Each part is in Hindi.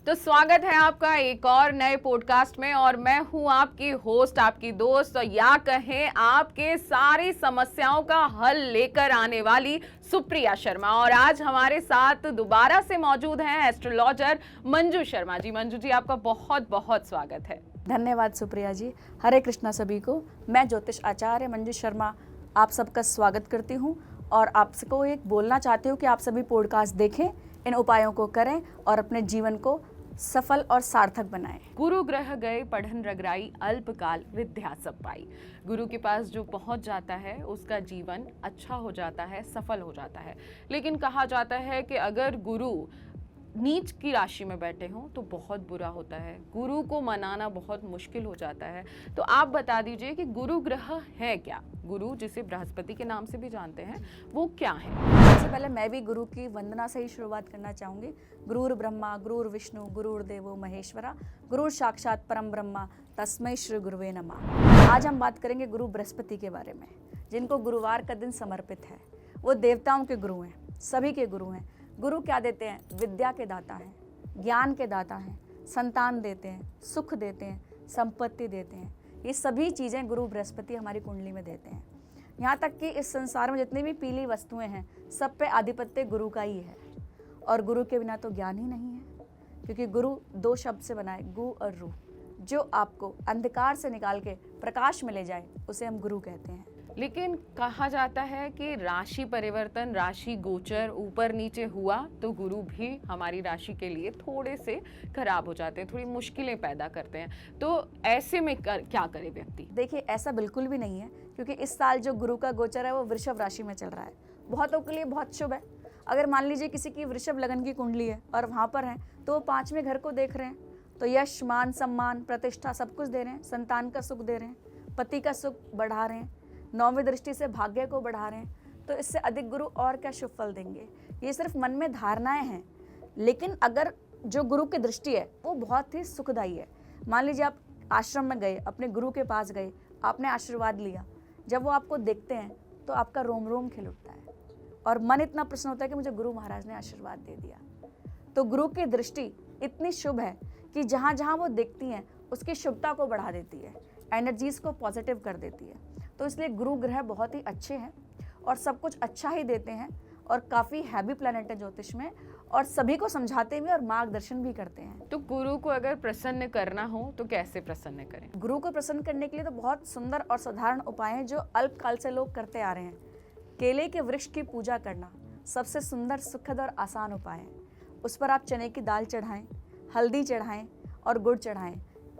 तो स्वागत है आपका एक और नए पॉडकास्ट में और मैं हूं आपकी होस्ट, आपकी दोस्त, या कहें आपके सारी समस्याओं का हल लेकर आने वाली सुप्रिया शर्मा। और आज हमारे साथ दोबारा से मौजूद हैं एस्ट्रोलॉजर मंजू शर्मा जी। मंजू जी, आपका बहुत बहुत स्वागत है। धन्यवाद सुप्रिया जी। हरे कृष्णा सभी को। मैं ज्योतिष आचार्य मंजू शर्मा आप सबका स्वागत करती हूँ और आपको एक बोलना चाहती हूँ कि आप सभी पॉडकास्ट देखें, इन उपायों को करें और अपने जीवन को सफल और सार्थक बनाएं। गुरु ग्रह गए पढ़न रगराई, अल्पकाल विद्या सब पाई। गुरु के पास जो पहुंच जाता है उसका जीवन अच्छा हो जाता है, सफल हो जाता है। लेकिन कहा जाता है कि अगर गुरु नीच की राशि में बैठे हों तो बहुत बुरा होता है, गुरु को मनाना बहुत मुश्किल हो जाता है। तो आप बता दीजिए कि गुरु ग्रह है क्या? गुरु, जिसे बृहस्पति के नाम से भी जानते हैं, वो क्या है? सबसे पहले मैं भी गुरु की वंदना से ही शुरुआत करना चाहूँगी। गुरुर् ब्रह्मा गुरुर् विष्णु गुरुर्देवो महेश्वरा, गुरुर् साक्षात परम ब्रह्मा तस्मै श्री गुरुवे नमः। आज हम बात करेंगे गुरु बृहस्पति के बारे में, जिनको गुरुवार का दिन समर्पित है। वो देवताओं के गुरु हैं, सभी के गुरु हैं। गुरु क्या देते हैं? विद्या के दाता हैं, ज्ञान के दाता हैं, संतान देते हैं, सुख देते हैं, संपत्ति देते हैं। ये सभी चीज़ें गुरु बृहस्पति हमारी कुंडली में देते हैं। यहाँ तक कि इस संसार में जितनी भी पीली वस्तुएं हैं, सब पे आधिपत्य गुरु का ही है। और गुरु के बिना तो ज्ञान ही नहीं है, क्योंकि गुरु दो शब्द से बना है, गु और रू। जो आपको अंधकार से निकाल के प्रकाश में ले जाए उसे हम गुरु कहते हैं। लेकिन कहा जाता है कि राशि परिवर्तन, राशि गोचर ऊपर नीचे हुआ तो गुरु भी हमारी राशि के लिए थोड़े से खराब हो जाते हैं, थोड़ी मुश्किलें पैदा करते हैं। तो ऐसे में क्या करे व्यक्ति? देखिए, ऐसा बिल्कुल भी नहीं है, क्योंकि इस साल जो गुरु का गोचर है वो वृषभ राशि में चल रहा है। बहुतों के लिए बहुत शुभ है। अगर मान लीजिए किसी की वृषभ लगन की कुंडली है और वहाँ पर हैं तो वो 5वें घर को देख रहे हैं, तो यश, मान, सम्मान, प्रतिष्ठा सब कुछ दे रहे हैं, संतान का सुख दे रहे हैं, पति का सुख बढ़ा रहे हैं, 9वीं दृष्टि से भाग्य को बढ़ा रहे हैं। तो इससे अधिक गुरु और क्या शुभ फल देंगे? ये सिर्फ मन में धारणाएं हैं। लेकिन अगर जो गुरु की दृष्टि है वो बहुत ही सुखदायी है। मान लीजिए आप आश्रम में गए, अपने गुरु के पास गए, आपने आशीर्वाद लिया, जब वो आपको देखते हैं तो आपका रोम रोम खिल उठता है और मन इतना प्रसन्न होता है कि मुझे गुरु महाराज ने आशीर्वाद दे दिया। तो गुरु की दृष्टि इतनी शुभ है कि जहाँ जहाँ वो देखती हैं उसकी शुभता को बढ़ा देती है, एनर्जीज को पॉजिटिव कर देती है। तो इसलिए गुरु ग्रह बहुत ही अच्छे हैं और सब कुछ अच्छा ही देते हैं और काफ़ी हैवी प्लैनेट है ज्योतिष में, और सभी को समझाते हुए और मार्गदर्शन भी करते हैं। तो गुरु को अगर प्रसन्न करना हो तो कैसे प्रसन्न करें? गुरु को प्रसन्न करने के लिए तो बहुत सुंदर और साधारण उपाय हैं जो अल्पकाल से लोग करते आ रहे हैं। केले के वृक्ष की पूजा करना सबसे सुंदर, सुखद और आसान उपाय है। उस पर आप चने की दाल चढ़ाएं, हल्दी चढ़ाएं और गुड़ चढ़ाएं।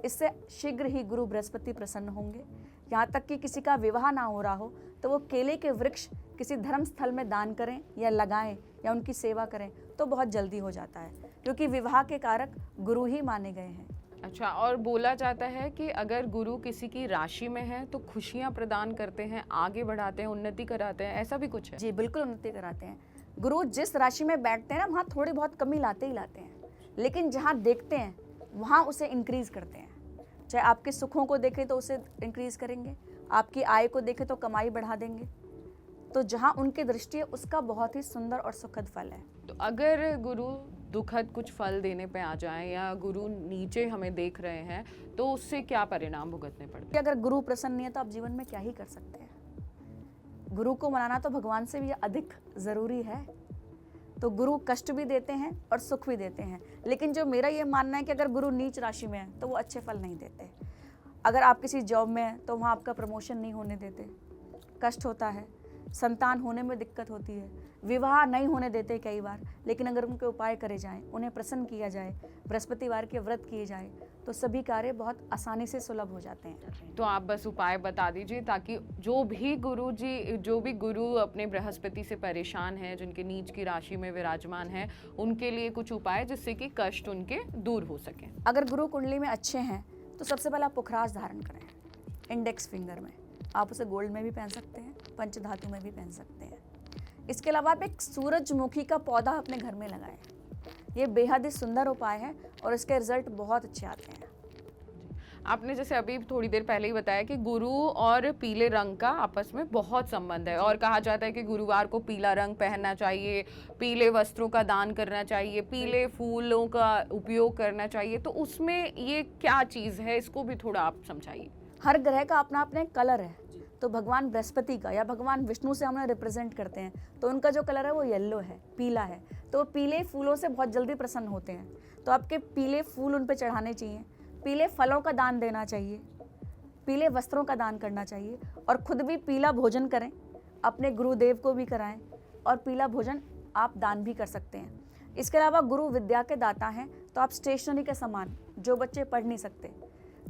इससे शीघ्र ही गुरु बृहस्पति प्रसन्न होंगे। यहाँ तक कि किसी का विवाह ना हो रहा हो तो वो केले के वृक्ष किसी धर्म स्थल में दान करें या लगाएं या उनकी सेवा करें तो बहुत जल्दी हो जाता है, क्योंकि विवाह के कारक गुरु ही माने गए हैं। अच्छा, और बोला जाता है कि अगर गुरु किसी की राशि में है तो खुशियां प्रदान करते हैं, आगे बढ़ाते हैं, उन्नति कराते हैं, ऐसा भी कुछ है? जी बिल्कुल, उन्नति कराते हैं। गुरु जिस राशि में बैठते हैं ना, वहाँ थोड़ी बहुत कमी लाते ही लाते हैं, लेकिन जहाँ देखते हैं वहाँ उसे इंक्रीज करते हैं। चाहे आपके सुखों को देखें तो उसे इंक्रीज करेंगे, आपकी आय को देखें तो कमाई बढ़ा देंगे। तो जहाँ उनकी दृष्टि है उसका बहुत ही सुंदर और सुखद फल है। तो अगर गुरु दुखद कुछ फल देने पे आ जाए या गुरु नीचे हमें देख रहे हैं तो उससे क्या परिणाम भुगतने पड़ते हैं? अगर गुरु प्रसन्न नहीं है तो आप जीवन में क्या ही कर सकते हैं। गुरु को मनाना तो भगवान से भी अधिक जरूरी है। तो गुरु कष्ट भी देते हैं और सुख भी देते हैं, लेकिन जो मेरा ये मानना है कि अगर गुरु नीच राशि में है तो वो अच्छे फल नहीं देते। अगर आप किसी जॉब में हैं तो वहाँ आपका प्रमोशन नहीं होने देते, कष्ट होता है, संतान होने में दिक्कत होती है, विवाह नहीं होने देते कई बार। लेकिन अगर उनके उपाय करे जाएं, उन्हें प्रसन्न किया जाए, बृहस्पतिवार के व्रत किए जाए तो सभी कार्य बहुत आसानी से सुलभ हो जाते हैं। तो आप बस उपाय बता दीजिए ताकि जो भी गुरु अपने बृहस्पति से परेशान हैं, जिनके नीच की राशि में विराजमान हैं, उनके लिए कुछ उपाय जिससे कि कष्ट उनके दूर हो सके। अगर गुरु कुंडली में अच्छे हैं तो सबसे पहले आप पुखराज धारण करें इंडेक्स फिंगर में। आप उसे गोल्ड में भी पहन सकते हैं, पंचधातु में भी पहन सकते हैं। इसके अलावा आप एक सूरजमुखी का पौधा अपने घर में लगाएं। ये बेहद ही सुंदर उपाय है और इसके रिजल्ट बहुत अच्छे आते हैं। आपने जैसे अभी थोड़ी देर पहले ही बताया कि गुरु और पीले रंग का आपस में बहुत संबंध है और कहा जाता है कि गुरुवार को पीला रंग पहनना चाहिए, पीले वस्त्रों का दान करना चाहिए, पीले फूलों का उपयोग करना चाहिए। तो उसमें ये क्या चीज़ है, इसको भी थोड़ा आप समझाइए। हर ग्रह का अपना अपना एक कलर है। तो भगवान बृहस्पति का या भगवान विष्णु से हम उन्हें रिप्रेजेंट करते हैं, तो उनका जो कलर है वो येलो है, पीला है। तो पीले फूलों से बहुत जल्दी प्रसन्न होते हैं, तो आपके पीले फूल उन पे चढ़ाने चाहिए, पीले फलों का दान देना चाहिए, पीले वस्त्रों का दान करना चाहिए और खुद भी पीला भोजन करें, अपने गुरुदेव को भी कराएं और पीला भोजन आप दान भी कर सकते हैं। इसके अलावा गुरु विद्या के दाता हैं, तो आप स्टेशनरी के सामान, जो बच्चे पढ़ नहीं सकते,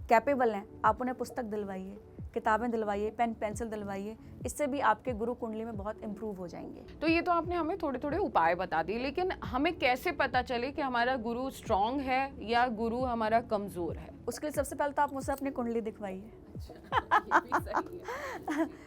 कैपेबल हैं, आप उन्हें पुस्तक दिलवाइए, किताबें दिलवाइए, पेन पेंसिल दिलवाइए। इससे भी आपके गुरु कुंडली में बहुत इम्प्रूव हो जाएंगे। तो ये तो आपने हमें थोड़े थोड़े उपाय बता दिए, लेकिन हमें कैसे पता चले कि हमारा गुरु स्ट्रांग है या गुरु हमारा कमजोर है? उसके लिए सबसे पहले तो आप मुझसे अपनी कुंडली दिखवाइए।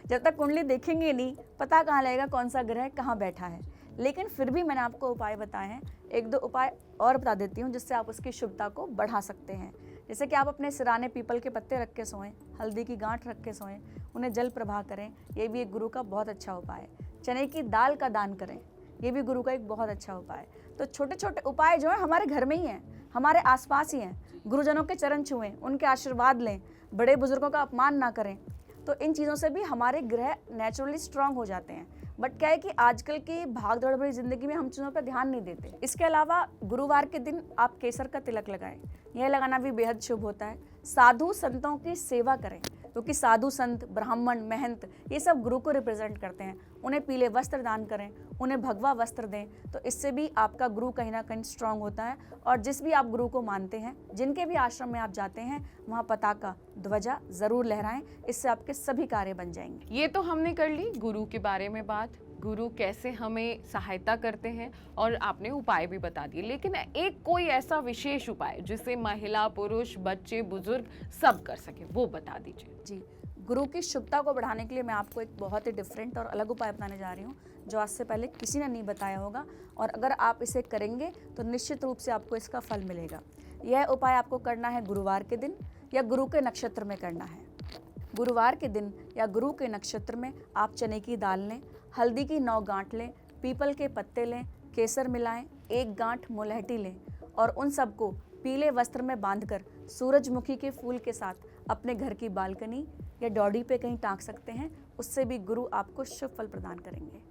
जब तक कुंडली देखेंगे नहीं, पता कहाँ लगेगा कौन सा ग्रह कहाँ बैठा है। लेकिन फिर भी मैंने आपको उपाय बताए हैं, एक दो उपाय और बता देती हूँ जिससे आप उसकी शुभता को बढ़ा सकते हैं। जैसे कि आप अपने सिराने पीपल के पत्ते रख के सोएं, हल्दी की गांठ रख के सोएं, उन्हें जल प्रवाह करें, ये भी एक गुरु का बहुत अच्छा उपाय है। चने की दाल का दान करें, ये भी गुरु का एक बहुत अच्छा उपाय है। तो छोटे छोटे उपाय जो है हमारे घर में ही हैं, हमारे आसपास ही हैं। गुरुजनों के चरण छुएं, उनके आशीर्वाद लें, बड़े बुजुर्गों का अपमान ना करें। तो इन चीज़ों से भी हमारे ग्रह नेचुरली स्ट्रांग हो जाते हैं। बट क्या है कि आजकल की भाग दौड़ भरी जिंदगी में हम चीज़ों पर ध्यान नहीं देते। इसके अलावा गुरुवार के दिन आप केसर का तिलक लगाएं, यह लगाना भी बेहद शुभ होता है। साधु संतों की सेवा करें, क्योंकि साधु संत, ब्राह्मण, महंत ये सब गुरु को रिप्रेजेंट करते हैं। उन्हें पीले वस्त्र दान करें, उन्हें भगवा वस्त्र दें, तो इससे भी आपका गुरु कहीं ना कहीं स्ट्रांग होता है। और जिस भी आप गुरु को मानते हैं, जिनके भी आश्रम में आप जाते हैं, वहाँ पताका, ध्वजा जरूर लहराएं, इससे आपके सभी कार्य बन जाएंगे। ये तो हमने कर ली गुरु के बारे में बात, गुरु कैसे हमें सहायता करते हैं और आपने उपाय भी बता दिए। लेकिन एक कोई ऐसा विशेष उपाय जिसे महिला, पुरुष, बच्चे, बुजुर्ग सब कर सके, वो बता दीजिए। जी, गुरु की शुभता को बढ़ाने के लिए मैं आपको एक बहुत ही डिफरेंट और अलग उपाय बताने जा रही हूँ, जो आज से पहले किसी ने नहीं बताया होगा। और अगर आप इसे करेंगे तो निश्चित रूप से आपको इसका फल मिलेगा। यह उपाय आपको करना है गुरुवार के दिन या गुरु के नक्षत्र में करना है। गुरुवार के दिन या गुरु के नक्षत्र में आप चने की दाल लें, हल्दी की 9 गांठ लें, पीपल के पत्ते लें, केसर मिलाएं, 1 गांठ मुलहटी लें और उन सबको पीले वस्त्र में बांधकर सूरजमुखी के फूल के साथ अपने घर की बालकनी या डॉडी पे कहीं टांग सकते हैं। उससे भी गुरु आपको शुभ फल प्रदान करेंगे।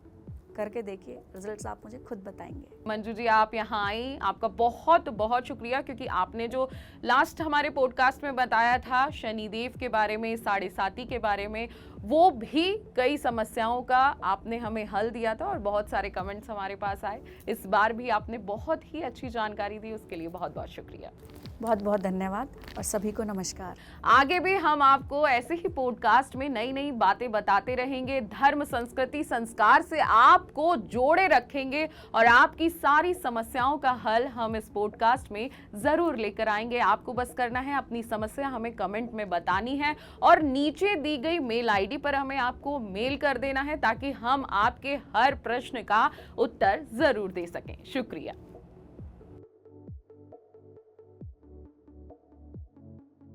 करके देखिए, रिजल्ट्स आप मुझे खुद बताएंगे। मंजू जी, आप यहाँ आई, आपका बहुत बहुत शुक्रिया, क्योंकि आपने जो लास्ट हमारे पॉडकास्ट में बताया था शनिदेव के बारे में, साढ़े साती के बारे में, वो भी कई समस्याओं का आपने हमें हल दिया था और बहुत सारे कमेंट्स हमारे पास आए। इस बार भी आपने बहुत ही अच्छी जानकारी दी, उसके लिए बहुत बहुत शुक्रिया। बहुत बहुत धन्यवाद और सभी को नमस्कार। आगे भी हम आपको ऐसे ही पॉडकास्ट में नई नई बातें बताते रहेंगे, धर्म, संस्कृति, संस्कार से आपको जोड़े रखेंगे और आपकी सारी समस्याओं का हल हम इस पॉडकास्ट में जरूर लेकर आएंगे। आपको बस करना है अपनी समस्या हमें कमेंट में बतानी है और नीचे दी गई मेल आईडी पर हमें आपको मेल कर देना है, ताकि हम आपके हर प्रश्न का उत्तर जरूर दे सकें। शुक्रिया।